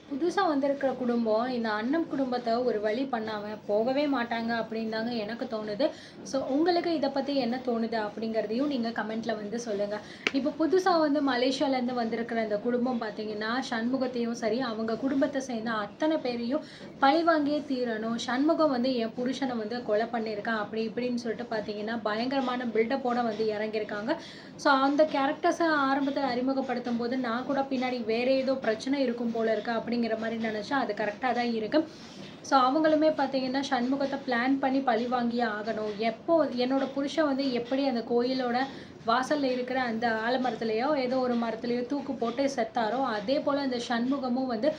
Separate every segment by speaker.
Speaker 1: புதுசா வந்திருக்கிற குடும்பம், இந்த அண்ணன் குடும்பத்த ஒரு வழி பண்ணாம போகவே மாட்டாங்க அப்படின்னு தாங்க எனக்கு தோணுது. ஸோ உங்களுக்கு இத பத்தி என்ன தோணுது அப்படிங்கிறதையும் நீங்க கமெண்ட்ல வந்து சொல்லுங்க. இப்போ புதுசா வந்து மலேசியாலேருந்து வந்திருக்கிற இந்த குடும்பம் பார்த்தீங்கன்னா, சண்முகத்தையும் சரி, அவங்க குடும்பத்த சேர்ந்த அத்தன பேரையும் பழிவாங்கியே தீரணும். சண்முகம் வந்து என் புருஷன வந்து கொலை பண்ணியிருக்கான் அப்படி இப்படின்னு சொல்லிட்டு பார்த்தீங்கன்னா, பயங்கரமான பில்டப்போட வந்து இறங்கியிருக்காங்க. ஸோ அந்த கேரக்டர்ஸ ஆரம்பத்தில அறிமுகப்படுத்தும்போது, நான் கூட பின்னாடி வேற ஏதோ பிரச்சனை இருக்கும் போல இருக்கு அப்படிங்கிற மாரி நெனச்சேன். அது கரெக்ட்டா தான் இருக்கு. ஸோ அவங்களுமே பார்த்தீங்கன்னா, சண்முகத்த பிளான் பண்ணி பழி வாங்கியே ஆகணும். எப்போ என்னோட புருஷன் வந்து எப்படி அந்த கோயிலோட வாசல்ல இருக்கிற அந்த ஆலமரத்திலயோ, ஏதோ ஒரு மரத்திலயோ தூக்கு போட்டு செத்தாரோ, அதே போல அந்த சண்முகமும் வந்து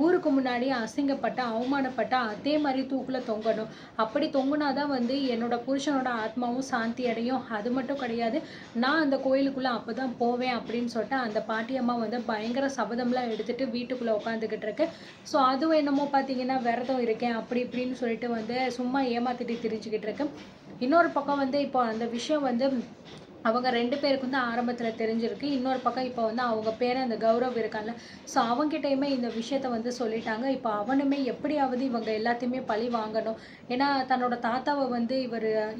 Speaker 1: ஊருக்கு முன்னாடி அசிங்கப்பட்டு, அவமானப்பட்டு அதே மாரி தூக்குல தொங்கணும். அப்படி தொங்குனா தான் வந்து என்னோட புருஷனோட ஆத்மாவும் சாந்தி அடையும். அது மட்டும் கிடையாது, நான் அந்த கோயிலுக்குள்ள அப்பதான் போவேன் அப்படின்னு சொல்லிட்டு அந்த பாட்டியம்மா வந்து பயங்கர சபதம்லாம் எடுத்துட்டு வீட்டுக்குள்ள உட்காந்துக்கிட்டு இருக்கு. ஸோ அதுவும் என்னமோ பார்த்தீங்கன்னா, விரதம் இருக்கேன் அப்படி இப்படின்னு சொல்லிட்டு வந்து சும்மா ஏமாத்திட்டு திரிஞ்சுக்கிட்டு இருக்கு. இன்னொரு பக்கம் வந்து இப்போ அந்த விஷயம் வந்து அவங்க 2 பேருக்கும் தான் ஆரம்பத்தில தெரிஞ்சிருக்கு. இன்னொரு பக்கம் இப்போ வந்து அவங்க பேரன் அந்த கௌரவ் இருக்கான்ல, ஸோ அவன்கிட்டயுமே இந்த விஷயத்த வந்து சொல்லிட்டாங்க. இப்போ அவனுமே எப்படியாவது இவங்க எல்லாத்தையுமே பழி வாங்கணும். ஏன்னா தன்னோட தாத்தாவ வந்து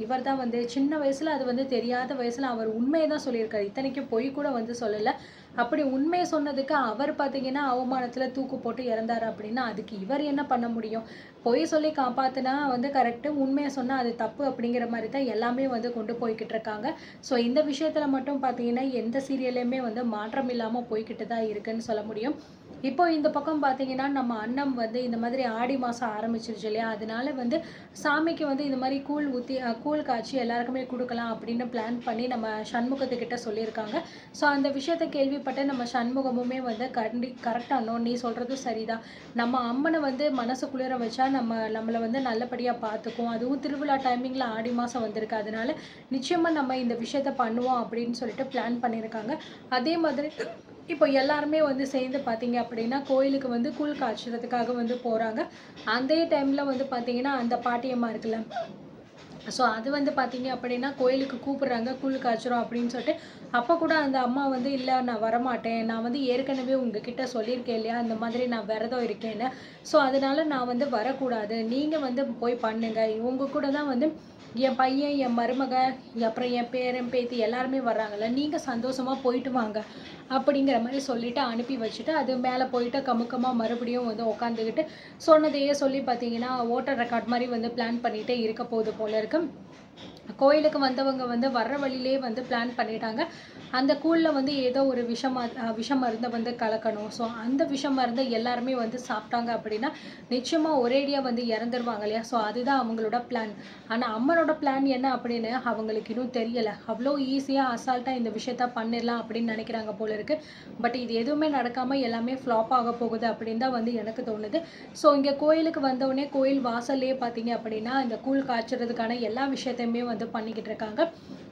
Speaker 1: இவர் தான் வந்து சின்ன வயசுல அது வந்து தெரியாத வயசுல அவர் உண்மைய தான் சொல்லியிருக்காரு. இத்தனைக்கும் பொய் கூட வந்து சொல்லல. அப்படி உண்மைய சொன்னதுக்கு அவர் பார்த்தீங்கன்னா, அவமானத்தில தூக்கு போட்டு இறந்தாரு அப்படின்னா, அதுக்கு இவர் என்ன பண்ண முடியும்? பொய் சொல்லி காப்பாத்துனா வந்து கரெக்ட்டு. உண்மைய சொன்னா அது தப்பு அப்படிங்கிற மாரி தான் எல்லாமே வந்து கொண்டு போய்க்கிட்டு இருக்காங்க. ஸோ இந்த விஷயத்துல மட்டும் பார்த்தீங்கன்னா, எந்த சீரியல்லயுமே வந்து மாற்றம் இல்லாம போய்க்கிட்டு தான் இருக்குன்னு சொல்ல முடியும். இப்போ இந்த பக்கம் பார்த்தீங்கன்னா, நம்ம அண்ணன் வந்து இந்த மாதிரி ஆடி மாசம் ஆரம்பிச்சிருச்சு இல்லையா? அதனால வந்து சாமிக்கு வந்து இந்த மாரி கூழ் ஊத்தி கூழ் காய்ச்சி எல்லாருக்குமே குடுக்கலாம் அப்படின்னு பிளான் பண்ணி நம்ம சண்முகத்துக்கிட்ட சொல்லியிருக்காங்க. ஸோ அந்த விஷயத்த கேள்விப்பட்ட நம்ம சண்முகமுமே வந்து கரெக்ட் அண்ணா நீ சொல்றதும் சரிதான். நம்ம அம்மன வந்து மனசு குளிர வச்சா நம்மள வந்து நல்லபடியா பார்த்துக்கும். அதுவும் திருவிழா டைமிங்ல ஆடி மாசம் வந்திருக்கு. அதனால நிச்சயமா நம்ம இந்த விஷயத்த பண்ணுவோம் அப்படின்னு சொல்லிட்டு பிளான் பண்ணியிருக்காங்க. அதே மாதிரி இப்போ எல்லாருமே வந்து சேர்ந்து பார்த்தீங்க அப்படின்னா, கோயிலுக்கு வந்து கூழ் காய்ச்சறதுக்காக வந்து போறாங்க. அதே டைம்ல வந்து பார்த்தீங்கன்னா, அந்த பாட்டியம்மா இருக்குல்ல, ஸோ அது வந்து பார்த்தீங்க அப்படின்னா, கோயிலுக்கு கூப்பிடுறாங்க, கூழ் காய்ச்சுறோம் அப்படின்னு சொல்லிட்டு. அப்ப கூட அந்த அம்மா வந்து, "இல்ல நான் வரமாட்டேன். நான் வந்து ஏற்கனவே உங்ககிட்ட சொல்லியிருக்கேன் இல்லையா, இந்த மாதிரி நான் விரதம் இருக்கேன்னு. ஸோ அதனால நான் வந்து வரக்கூடாது. நீங்க வந்து போய் பண்ணுங்க. உங்க கூட தான் வந்து என் பையன், என் மருமக, அப்புறம் என் பேரன், பேத்தி எல்லாருமே வர்றாங்கல்ல. நீங்க சந்தோஷமா போயிட்டு வாங்க." அப்படிங்கிற மாரி சொல்லிட்டு அனுப்பி வச்சுட்டு, அது மேல போயிட்டு கமுக்கமா மறுபடியும் வந்து உட்காந்துக்கிட்டு, சொன்னதையே சொல்லி பார்த்தீங்கன்னா, ஓட்டர் ரெக்கார்ட் மாரி வந்து பிளான் பண்ணிட்டே இருக்க போகுது போல இருக்கு. கோயிலுக்கு வந்தவங்க வந்து வர்ற வழியிலேயே வந்து பிளான் பண்ணிட்டாங்க. அந்த கூழ்ல வந்து ஏதோ ஒரு விஷ மருந்த வந்து கலக்கணும். ஸோ அந்த விஷ மருந்த எல்லாருமே வந்து சாப்பிட்டாங்க அப்படின்னா, நிச்சயமா ஒரேடியா வந்து இறந்துருவாங்க இல்லையா? ஸோ அதுதான் அவங்களோட பிளான். ஆனா அம்மனோட பிளான் என்ன அப்படின்னு அவங்களுக்கு இன்னும் தெரியல. அவ்ளோ ஈஸியா அசால்ட்டா இந்த விஷயத்த பண்ணிடலாம் அப்படின்னு நினைக்கிறாங்க போல இருக்கு. பட் இது எதுவுமே நடக்காம எல்லாமே ஃப்ளாப் ஆக போகுது அப்படின்னு தான் வந்து எனக்கு தோணுது. ஸோ இங்க கோயிலுக்கு வந்தவுடனே கோயில் வாசல்லயே பார்த்தீங்க அப்படின்னா, இந்த கூழ் காய்ச்சறதுக்கான எல்லா விஷயத்தையுமே வந்து பண்ணிக்கிட்டு இருக்காங்க.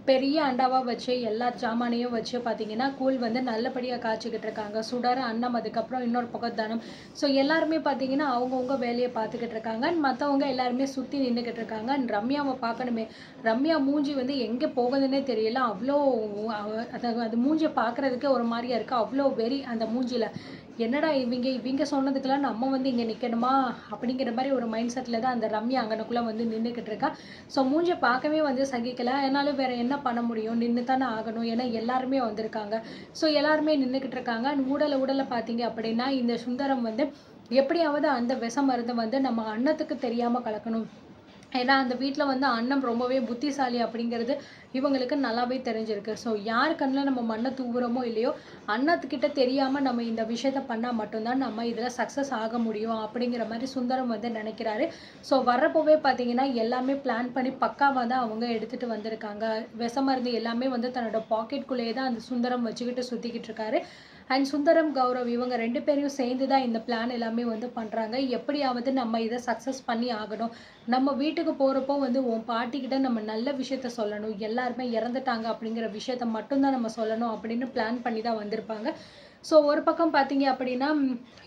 Speaker 1: பெரிய அண்டாவா வச்சு எல்லா ஜாமானையும் வச்சு பார்த்தீங்கன்னா, கூழ் வந்து நல்லபடியா காய்ச்சிக்கிட்டு இருக்காங்க. சுடர், அன்னம், அதுக்கப்புறம் இன்னொரு பக்கம் தனம். ஸோ எல்லாருமே பார்த்தீங்கன்னா, அவங்கவங்க வேலைய பார்த்துக்கிட்டு இருக்காங்க. மத்தவங்க எல்லாருமே சுத்தி நின்னுகிட்டு இருக்காங்க. ரம்யாவ பார்க்கணுமே. ரம்யா மூஞ்சி வந்து எங்க போகுதுன்னே தெரியல. அவ்ளோ அது மூஞ்சிய பார்க்கறதுக்கே ஒரு மாரியா இருக்கு. அவ்ளோ வெறி அந்த மூஞ்சில. என்னடா இவிங்க சொன்னதுக்கெல்லாம் நம்ம வந்து இங்க நிக்கணுமா? அப்படிங்கிற மாரி ஒரு மைண்ட் செட்ல தான் அந்த ரம்யா அங்கனக்குள்ள வந்து நின்னுகிட்டு இருக்கா. ஸோ மூஞ்சிய பார்க்கவே வந்து சகிக்கல. அதனால வேற என்ன பண்ண முடியும்? நின்னு தானே ஆகணும். ஏன்னா எல்லாருமே வந்திருக்காங்க. ஸோ எல்லாருமே நின்னுகிட்டு இருக்காங்க. ஊடல பார்த்தீங்க அப்படின்னா, இந்த சுந்தரம் வந்து எப்படியாவது அந்த விஷ மருந்த வந்து நம்ம அண்ணத்துக்கு தெரியாம கலக்கணும். ஏன்னா அந்த வீட்ல வந்து அண்ணன் ரொம்பவே புத்திசாலி அப்படிங்கிறது இவங்களுக்கு நல்லாவே தெரிஞ்சிருக்கு. ஸோ யார் கண்ல நம்ம மண்ண தூவுறோமோ இல்லையோ, அண்ணத்துக்கிட்ட தெரியாம நம்ம இந்த விஷயத்த பண்ணா மட்டும் தான் நம்ம இதுல சக்சஸ் ஆக முடியும் அப்படிங்கிற மாரி சுந்தரம் வந்து நினைக்கிறாரு. ஸோ வர்றப்போவே பார்த்தீங்கன்னா, எல்லாமே பிளான் பண்ணி பக்காவா தான் அவங்க எடுத்துட்டு வந்திருக்காங்க. விஷ மருந்து எல்லாமே வந்து தன்னோட பாக்கெட்குள்ளேயே தான் அந்த சுந்தரம் வச்சுக்கிட்டு சுத்திக்கிட்டு இருக்காரு. அண்ட் சுந்தரம், கௌரவ் இவங்க 2 பேரையும் சேர்ந்து தான் இந்த பிளான் எல்லாமே வந்து பண்றாங்க. எப்படியாவது நம்ம இத சக்சஸ் பண்ணி ஆகணும். நம்ம வீட்டுக்கு போறப்போ வந்து உன் பாட்டிக்கிட்ட நம்ம நல்ல விஷயத்த சொல்லணும். எல்லாருமே இறந்துட்டாங்க அப்படிங்கிற விஷயத்த மட்டும் தான் நம்ம சொல்லணும் அப்படின்னு பிளான் பண்ணி தான் வந்திருப்பாங்க. ஸோ ஒரு பக்கம் பார்த்தீங்க அப்படின்னா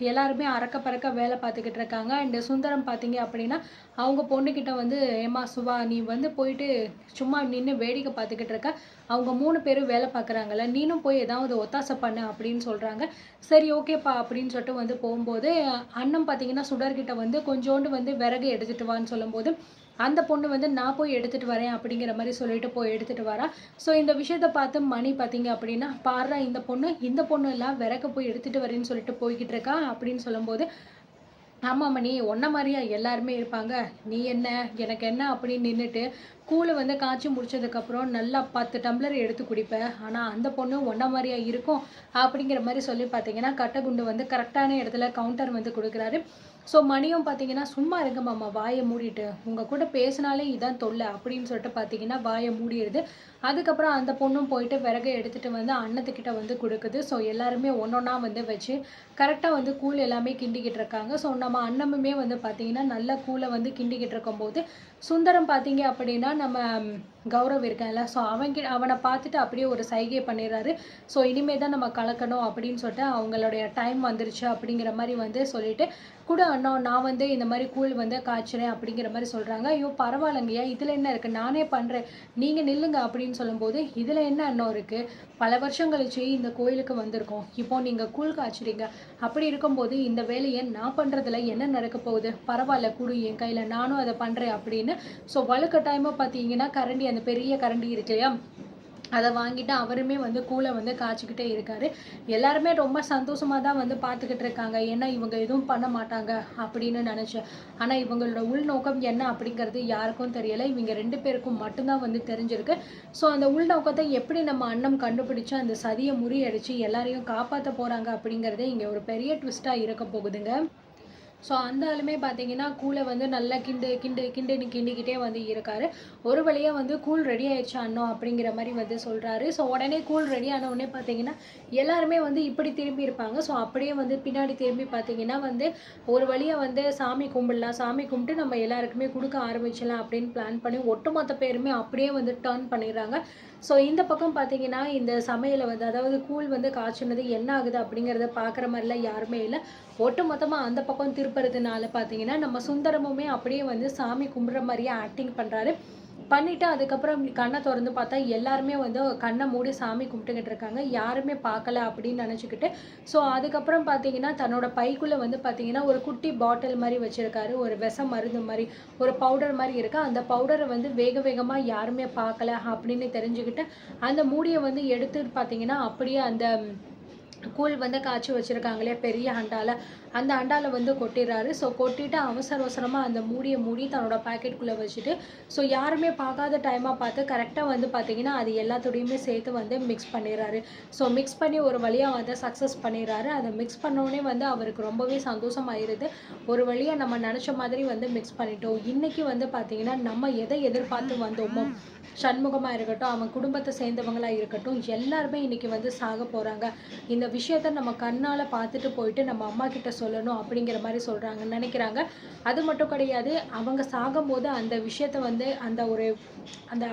Speaker 1: எல்லாருமே அறக்க பறக்க வேலை பார்த்துக்கிட்டு இருக்காங்க. அண்ட் சுந்தரம் பார்த்தீங்க அப்படின்னா அவங்க பொண்ணுக்கிட்ட வந்து, ஏம்மா சுபா நீ வந்து போயிட்டு சும்மா நின்று வேடிக்கை பார்த்துக்கிட்டு இருக்க, அவங்க 3 பேரும் வேலை பார்க்குறாங்கல்ல, நீனும் போய் ஏதாவது ஒத்தாசை பண்ணு அப்படின்னு சொல்கிறாங்க. சரி ஓகேப்பா அப்படின்னு சொல்லிட்டு வந்து போகும்போது அண்ணன் பார்த்தீங்கன்னா சுடர்கிட்ட வந்து கொஞ்சோண்டு வந்து விறகு எடுத்துகிட்டு வான்னு சொல்லும்போது அந்த பொண்ணு வந்து நான் போய் எடுத்துகிட்டு வரேன் அப்படிங்கிற மாதிரி சொல்லிட்டு போய் எடுத்துகிட்டு வரா. ஸோ இந்த விஷயத்த பார்த்து மணி பார்த்தீங்க அப்படின்னா, பாடுறா இந்த பொண்ணு எல்லாம் விறகு போய் எடுத்துகிட்டு வரேன்னு சொல்லிட்டு போய்கிட்டு இருக்கா அப்படின்னு சொல்லும்போது, ஆமா மணி உன்ன மாதிரியா எல்லாருமே இருப்பாங்க, நீ என்ன எனக்கு என்ன அப்படின்னு நின்றுட்டு கூழை வந்து காய்ச்சி முடிச்சதுக்கப்புறம் நல்லா 10 டம்ளர் எடுத்து குடிப்பேன், ஆனால் அந்த பொண்ணு ஒன்ன மாதிரியா இருக்கும் அப்படிங்கிற மாதிரி சொல்லி பார்த்தீங்கன்னா கட்டகுண்டு வந்து கரெக்டான இடத்துல கவுண்டர் வந்து கொடுக்குறாரு. ஸோ மணியும் பார்த்தீங்கன்னா சும்மா இருங்க மாமா வாயை மூடிட்டு, உங்கள் கூட பேசினாலே இதான் தொல்லை அப்படின்னு சொல்லிட்டு பார்த்தீங்கன்னா வாயை மூடிடுது. அதுக்கப்புறம் அந்த பொண்ணும் போயிட்டு விறகு எடுத்துகிட்டு வந்து அன்னத்துக்கிட்ட வந்து கொடுக்குது. ஸோ எல்லாருமே ஒன்றொன்னா வந்து வச்சு கரெக்டாக வந்து கூழ் எல்லாமே கிண்டிக்கிட்டு இருக்காங்க. ஸோ நம்ம அன்னமுமே வந்து பார்த்தீங்கன்னா நல்ல கூழை வந்து கிண்டிக்கிட்டு இருக்கும்போது சுந்தரம் பார்த்தீங்க அப்படின்னா நம்ம கௌரவ் இருக்கான்ல, ஸோ அவனை பார்த்துட்டு அப்படியே ஒரு சைகை பண்ணிடுறாரு. ஸோ இனிமே தான் நம்ம கலக்கணும் அப்படின்னு சொல்லிட்டு அவங்களுடைய டைம் வந்துருச்சு அப்படிங்கிற மாதிரி வந்து சொல்லிட்டு கூட அண்ணா நான் வந்து இந்த மாதிரி கூழ் வந்து காய்ச்சுறேன் அப்படிங்கிற மாதிரி சொல்கிறாங்க. ஐயோ பரவாயில்லைங்கய்யா இதில் என்ன இருக்குது, நானே பண்ணுறேன், நீங்கள் நில்லுங்க அப்படின்னு சொல்லும்போது இதில் என்ன அண்ணம் இருக்குது, பல வருஷம் கழிச்சு இந்த கோயிலுக்கு வந்திருக்கோம், இப்போ நீங்கள் கூழ் காய்ச்சுறீங்க, அப்படி இருக்கும்போது இந்த வேலையை நான் பண்ணுறதுல என்ன நடக்க போகுது, பரவாயில்ல குடு என் கையில் நானும் அதை பண்ணுறேன் அப்படின்னு. ஸோ வலுக்கட்டாயமாக பார்த்தீங்கன்னா கரண்டி அந்த பெரிய கரண்டி இருக்கு இல்லையா, அதை வாங்கிட்டு அவருமே வந்து கூழை வந்து காய்ச்சிக்கிட்டே இருக்காரு. எல்லாருமே ரொம்ப சந்தோஷமாக தான் வந்து பார்த்துக்கிட்டு இருக்காங்க, ஏன்னா இவங்க எதுவும் பண்ண மாட்டாங்க அப்படின்னு நினச்சேன். ஆனால் இவங்களோட உள்நோக்கம் என்ன அப்படிங்கிறது யாருக்கும் தெரியலை, இவங்க 2 பேருக்கும் மட்டும்தான் வந்து தெரிஞ்சிருக்கு. ஸோ அந்த உள்நோக்கத்தை எப்படி நம்ம அண்ணன் கண்டுபிடிச்சு அந்த சதியை முறியடிச்சு எல்லாரையும் காப்பாற்ற போகிறாங்க அப்படிங்கிறதே இங்கே ஒரு பெரிய ட்விஸ்ட்டாக இருக்க போகுதுங்க. ஸோ அந்த ஆளுமே பார்த்தீங்கன்னா கூழை வந்து நல்லா கிண்டிக்கிட்டே வந்து இருக்காரு. ஒரு வழியாக வந்து கூழ் ரெடி ஆயிடுச்சு அண்ணா அப்படிங்கிற மாதிரி வந்து சொல்கிறாரு. ஸோ உடனே கூழ் ரெடி ஆன உடனே பார்த்தீங்கன்னா எல்லாருமே வந்து இப்படி திரும்பி இருப்பாங்க. ஸோ அப்படியே வந்து பின்னாடி திரும்பி பார்த்தீங்கன்னா வந்து ஒரு வழியாக வந்து சாமி கும்பிடலாம், சாமி கும்பிட்டு நம்ம எல்லாருக்குமே கொடுக்க ஆரம்பிச்சிடலாம் அப்படின்னு பிளான் பண்ணி ஒட்டுமொத்த பேருமே அப்படியே வந்து டர்ன் பண்ணிடுறாங்க. ஸோ இந்த பக்கம் பார்த்தீங்கன்னா இந்த சமையலை வந்து அதாவது கூழ் வந்து காய்ச்சினது என்ன ஆகுது அப்படிங்கிறத பார்க்குற மாதிரிலாம் யாருமே இல்லை. ஒட்டு மொத்தமாக அந்த பக்கம் திருப்புறதுனால பார்த்தீங்கன்னா நம்ம சுந்தரமுமே அப்படியே வந்து சாமி கும்பிட்ற மாதிரியே ஆக்டிங் பண்ணுறாரு. பண்ணிவிட்டு அதுக்கப்புறம் கண்ணை திறந்து பார்த்தா எல்லாருமே வந்து கண்ணை மூடி சாமி கும்பிட்டுக்கிட்டு இருக்காங்க, யாருமே பார்க்கல அப்படின்னு நினச்சிக்கிட்டு. ஸோ அதுக்கப்புறம் பார்த்தீங்கன்னா தன்னோட பைக்குள்ளே வந்து பார்த்தீங்கன்னா ஒரு குட்டி பாட்டில் மாதிரி வச்சுருக்காரு, ஒரு விஷ மருந்து மாதிரி ஒரு பவுடர் மாதிரி இருக்குது. அந்த பவுடரை வந்து வேகமாக யாருமே பார்க்கல அப்படின்னு தெரிஞ்சுக்கிட்டு அந்த மூடியை வந்து எடுத்து பார்த்தீங்கன்னா அப்படியே அந்த கூழ் வந்து காய்ச்சி வச்சுருக்காங்களே பெரிய அண்டாவில், அந்த அண்டாவில் வந்து கொட்டிடுறாரு. ஸோ கொட்டிட்டு அவசரமாக அந்த மூடி தன்னோட பாக்கெட்டுக்குள்ளே வச்சுட்டு ஸோ யாருமே பார்க்காத டைமாக பார்த்து கரெக்டாக வந்து பார்த்தீங்கன்னா அது எல்லாத்தோடையுமே சேர்த்து வந்து மிக்ஸ் பண்ணிடுறாரு. ஸோ மிக்ஸ் பண்ணி ஒரு வழியாக வந்து சக்ஸஸ் பண்ணிடுறாரு. அதை மிக்ஸ் பண்ணோடனே வந்து அவருக்கு ரொம்பவே சந்தோஷமாயிருது. ஒரு வழியாக நம்ம நினச்ச மாதிரி வந்து மிக்ஸ் பண்ணிட்டோம். இன்றைக்கி வந்து பார்த்தீங்கன்னா நம்ம எதை எதிர்பார்த்து வந்தோமோ, சண்முகமாக இருக்கட்டும், அவன் குடும்பத்தை சேர்ந்தவங்களாக இருக்கட்டும், எல்லாருமே இன்றைக்கி வந்து சாக போகிறாங்க. இந்த விஷயத்த நம்ம கண்ணால் பார்த்துட்டு போயிட்டு நம்ம அம்மா கிட்ட சொல்லணும் அப்படிங்கிற மாதிரி நினைக்கிறாங்க. அது மட்டும் கிடையாது, அவங்க சாகும்போது அந்த விஷயத்த வந்து அந்த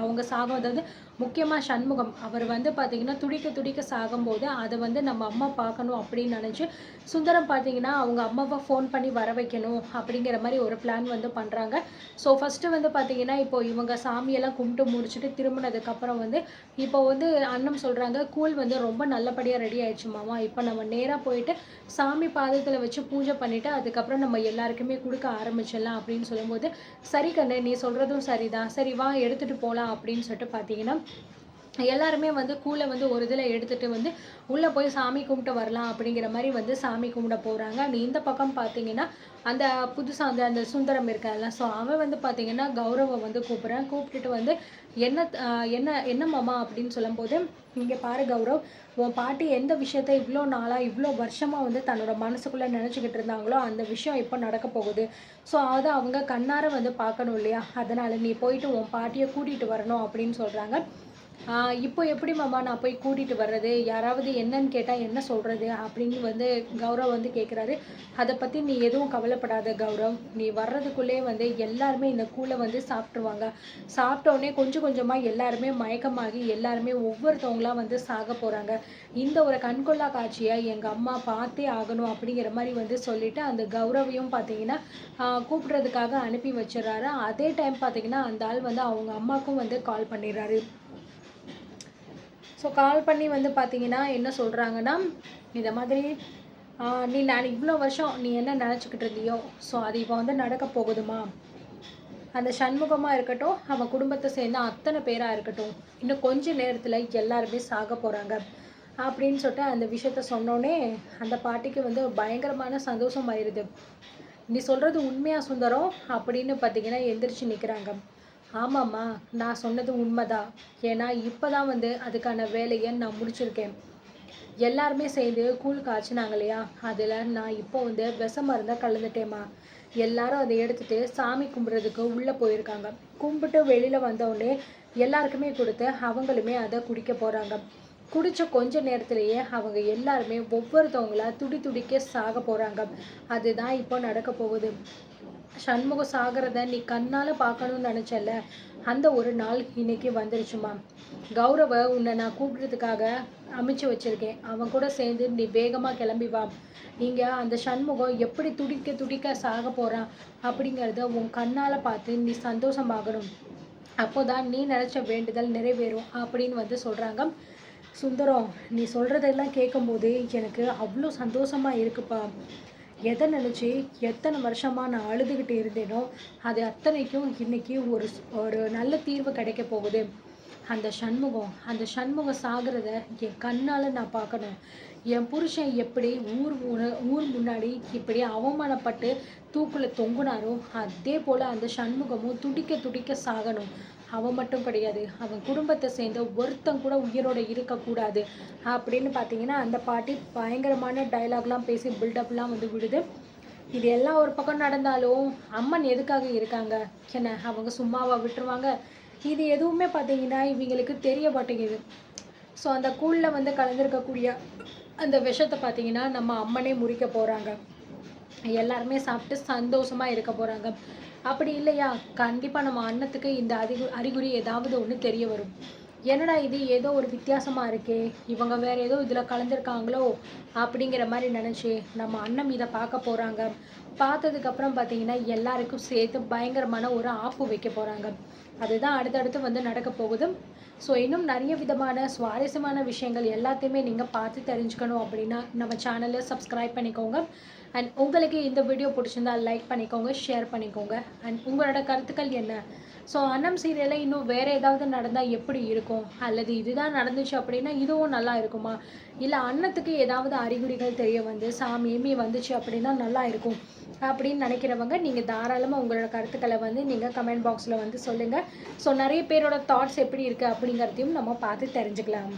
Speaker 1: அவங்க அதாவது முக்கியமாக சண்முகம் அவர் வந்து பார்த்திங்கன்னா துடிக்க சாகும்போது அதை வந்து நம்ம அம்மா பார்க்கணும் அப்படின்னு நினச்சி சுந்தரம் பார்த்திங்கன்னா அவங்க அம்மாவை ஃபோன் பண்ணி வர வைக்கணும் அப்படிங்கிற மாதிரி ஒரு பிளான் வந்து பண்ணுறாங்க. ஸோ ஃபஸ்ட்டு வந்து பார்த்திங்கன்னா இப்போ இவங்க சாமியெல்லாம் கும்பிட்டு முடிச்சுட்டு திரும்பினதுக்கப்புறம் வந்து இப்போ வந்து அண்ணன் சொல்கிறாங்க கூழ் வந்து ரொம்ப நல்லபடியாக ரெடி ஆயிடுச்சு மாமா, இப்போ நம்ம நேராக போயிட்டு சாமி பாதத்தில் வச்சு பூஜை பண்ணிவிட்டு அதுக்கப்புறம் நம்ம எல்லாருக்குமே கொடுக்க ஆரம்பிச்சிடலாம் அப்படின்னு சொல்லும்போது, சரி கண்ணு நீ சொல்கிறதும் சரிதான், சரி வா எடுத்துகிட்டு போகலாம் அப்படின்னு சொல்லிட்டு பார்த்தீங்கன்னா எல்லாருமே வந்து கூழை வந்து ஒரு இதில் எடுத்துகிட்டு வந்து உள்ளே போய் சாமி கும்பிட்டு வரலாம் அப்படிங்கிற மாதிரி வந்து சாமி கும்பிட போகிறாங்க. இந்த பக்கம் பார்த்தீங்கன்னா அந்த புதுசாக அந்த சுந்தரம் இருக்காங்கல்ல, ஸோ அவன் வந்து பார்த்தீங்கன்னா கௌரவை வந்து கூப்பிட்டுட்டு வந்து என்ன மாமா அப்படின்னு சொல்லும்போது, இங்கே பாரு கௌரவ், உன் பாட்டி எந்த விஷயத்த இவ்வளோ நாளாக இவ்வளோ வருஷமாக வந்து தன்னோட மனசுக்குள்ளே நினச்சிக்கிட்டு இருந்தாங்களோ அந்த விஷயம் இப்போ நடக்க போகுது. ஸோ அதை அவங்க கண்ணார வந்து பார்க்கணும் இல்லையா, அதனால் நீ போயிட்டு உன் பாட்டியை கூட்டிகிட்டு வரணும் அப்படின்னு சொல்கிறாங்க. இப்போ எப்படி மாமா நான் போய் கூட்டிகிட்டு வர்றது, யாராவது என்னன்னு கேட்டால் என்ன சொல்கிறது அப்படின்னு வந்து கௌரவ் வந்து கேட்குறாரு. அதை பற்றி நீ எதுவும் கவலைப்படாத கௌரவ், நீ வர்றதுக்குள்ளே வந்து எல்லாருமே இந்த கூழை வந்து சாப்பிட்ருவாங்க. சாப்பிட்டோடனே கொஞ்சம் கொஞ்சமாக எல்லாருமே மயக்கமாகி எல்லாருமே ஒவ்வொருத்தவங்களா வந்து சாக போகிறாங்க. இந்த ஒரு கண்கொள்ளா காட்சியை எங்கள் அம்மா பார்த்தே ஆகணும் அப்படிங்கிற மாதிரி வந்து சொல்லிவிட்டு அந்த கௌரவையும் பார்த்தீங்கன்னா கூப்பிட்றதுக்காக அனுப்பி வச்சிடறாரு. அதே டைம் பார்த்தீங்கன்னா அந்த ஆள் வந்து அவங்க அம்மாவுக்கும் வந்து கால் பண்ணிடுறாரு. ஸோ கால் பண்ணி வந்து பார்த்தீங்கன்னா என்ன சொல்கிறாங்கன்னா, இந்த மாதிரி நான் இவ்வளோ வருஷம் நீ என்ன நினச்சிக்கிட்டு இருந்தியோ, ஸோ அது இப்போ வந்து நடக்க போகுதுமா. அந்த சண்முகமாக இருக்கட்டும், அவன் குடும்பத்தை சேர்ந்த அத்தனை பேராக இருக்கட்டும், இன்னும் கொஞ்ச நேரத்தில் எல்லாருமே சாக போகிறாங்க அப்படின்னு சொல்லிட்டு அந்த விஷயத்த சொன்னோடனே அந்த பாட்டிக்கு வந்து பயங்கரமான சந்தோஷம் ஆயிடுது. நீ சொல்கிறது உண்மையா சுந்தரம் அப்படின்னு பார்த்தீங்கன்னா எந்திரிச்சு நிற்கிறாங்க. ஆமாம்மா, நான் சொன்னது உண்மைதான். ஏன்னா இப்போ தான் வந்து அதுக்கான வேலையை நான் முடிச்சிருக்கேன். எல்லாருமே சேர்ந்து கூழ் காய்ச்சினாங்க இல்லையா, அதில் நான் இப்போ வந்து விஷ மருந்தை கலந்துட்டேம்மா. எல்லாரும் அதை எடுத்துகிட்டு சாமி கும்பிட்றதுக்கு உள்ளே போயிருக்காங்க. கும்பிட்டு வெளியில் வந்தோடனே எல்லாருக்குமே கொடுத்து அவங்களுமே அதை குடிக்க போகிறாங்க. குடித்த கொஞ்ச நேரத்திலேயே அவங்க எல்லாருமே ஒவ்வொருத்தவங்களா துடிக்க சாக போகிறாங்க. அதுதான் இப்போ நடக்க போகுது. சண்முகம் சாகிறத நீ கண்ணால் பார்க்கணும்னு நினச்சல, அந்த ஒரு நாள் இன்னைக்கு வந்துருச்சுமா. கௌரவ உன்னை நான் கூப்பிட்றதுக்காக அமைச்சு வச்சுருக்கேன். அவன் கூட சேர்ந்து நீ வேகமாக கிளம்பி வா. இங்கே அந்த சண்முகம் எப்படி துடிக்க சாக போகிறான் அப்படிங்கிறத உன் கண்ணால் பார்த்து நீ சந்தோஷமாகணும். அப்போ தான் நீ நினச்ச வேண்டுதல் நிறைவேறும் அப்படின்னு வந்து சொல்கிறாங்க. சுந்தரம், நீ சொல்கிறதெல்லாம் கேட்கும்போது எனக்கு அவ்வளோ சந்தோஷமாக இருக்குப்பா. எதை நினச்சி எத்தனை வருஷமாக நான் அழுதுகிட்டு இருந்தேனோ அது அத்தனைக்கும் இன்றைக்கி ஒரு நல்ல தீர்வு கிடைக்க போகுது. அந்த சண்முகம் சாகிறத என் கண்ணால் நான் பார்க்கணும். என் புருஷன் எப்படி ஊர் முன்னாடி இப்படி அவமானப்பட்டு தூக்கில் தொங்குனாரோ அதே போல் அந்த சண்முகமும் துடிக்க சாகணும். அவன் மட்டும் கிடையாது, அவன் குடும்பத்தை சேர்ந்த ஒருத்தன் கூட உயிரோடு இருக்கக்கூடாது அப்படின்னு பார்த்தீங்கன்னா அந்த பாட்டி பயங்கரமான டைலாக்லாம் பேசி பில்டப்லாம் வந்து விடுது. இது எல்லாம் ஒரு பக்கம் நடந்தாலும் அம்மன் எதுக்காக இருக்காங்க, என்ன அவங்க சும்மாவா விட்டுருவாங்க? இது எதுவுமே பார்த்தீங்கன்னா இவங்களுக்கு தெரிய மாட்டேங்குது. ஸோ அந்த கூழில் வந்து கலந்துருக்கக்கூடிய அந்த விஷத்தை பார்த்தீங்கன்னா நம்ம அம்மனே முறிக்க போகிறாங்க. எல்லாருமே சாப்பிட்டு சந்தோஷமாக இருக்க போகிறாங்க. அப்படி இல்லையா, கண்டிப்பாக நம்ம அன்னத்துக்கு இந்த அறிகுறி ஏதாவது ஒன்று தெரிய வரும். என்னடா இது ஏதோ ஒரு வித்தியாசமாக இருக்கே, இவங்க வேறு ஏதோ இதில் கலந்துருக்காங்களோ அப்படிங்கிற மாதிரி நினச்சி நம்ம அண்ணன் இதை பார்க்க போகிறாங்க. பார்த்ததுக்கப்புறம் பார்த்தீங்கன்னா எல்லாருக்கும் சேர்த்து பயங்கரமான ஒரு ஆப்பு வைக்க போகிறாங்க. அதுதான் அடுத்தடுத்து வந்து நடக்க போகுது. ஸோ இன்னும் நிறைய விதமான சுவாரஸ்யமான விஷயங்கள் எல்லாத்தையுமே நீங்கள் பார்த்து தெரிஞ்சுக்கணும் அப்படின்னா நம்ம சேனலை சப்ஸ்கிரைப் பண்ணிக்கோங்க. அண்ட் உங்களுக்கு இந்த வீடியோ பிடிச்சிருந்தா லைக் பண்ணிக்கோங்க, ஷேர் பண்ணிக்கோங்க. அண்ட் உங்களோட கருத்துக்கள் என்ன? ஸோ அன்னம் சீரியலில் இன்னும் வேறு ஏதாவது நடந்தால் எப்படி இருக்கும், அல்லது இதுதான் நடந்துச்சு அப்படின்னா இதுவும் நல்லா இருக்குமா, இல்லை அன்னத்துக்கு ஏதாவது அறிகுறிகள் தெரிய வந்து சாமியுமே வந்துச்சு அப்படின்னா நல்லா இருக்கும் அப்படின்னு நினைக்கிறவங்க நீங்கள் தாராளமாக உங்களோட கருத்துக்களை வந்து நீங்கள் கமெண்ட் பாக்ஸில் வந்து சொல்லுங்கள். ஸோ நிறைய பேரோட தாட்ஸ் எப்படி இருக்குது அப்படிங்கிறதையும் நம்ம பார்த்து தெரிஞ்சுக்கலாம்.